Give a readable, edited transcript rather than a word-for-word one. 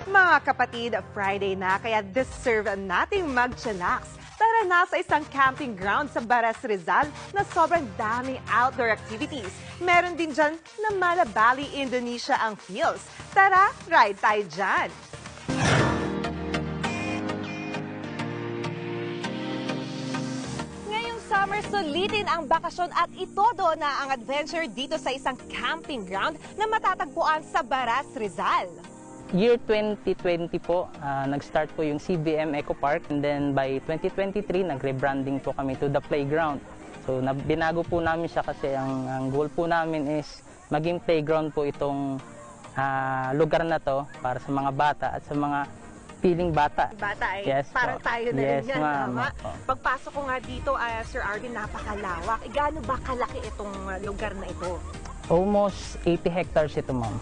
Mga kapatid, Friday na kaya deserve nating mag-chillax. Tara na sa isang camping ground sa Baras, Rizal na sobrang daming outdoor activities. Meron din dyan na Malabali, Indonesia ang feels. Tara, ride tayo dyan! Ngayong summer, sulitin ang bakasyon at itodo na ang adventure dito sa isang camping ground na matatagpuan sa Baras, Rizal. Year 2020 po, nag-start po yung CBM Eco Park, and then by 2023, nag-rebranding po kami to the playground. So binago po namin siya kasi ang goal po namin is maging playground po itong lugar na to para sa mga bata at sa mga piling bata. Bata ay Yes, parang po. tayo na Yes, rin yan, ma'am. tama? Opo. Pagpasok ko nga dito, Sir Arvin, napakalawak. Gaano ba kalaki itong lugar na ito? Almost 80 hectares ito, ma'am.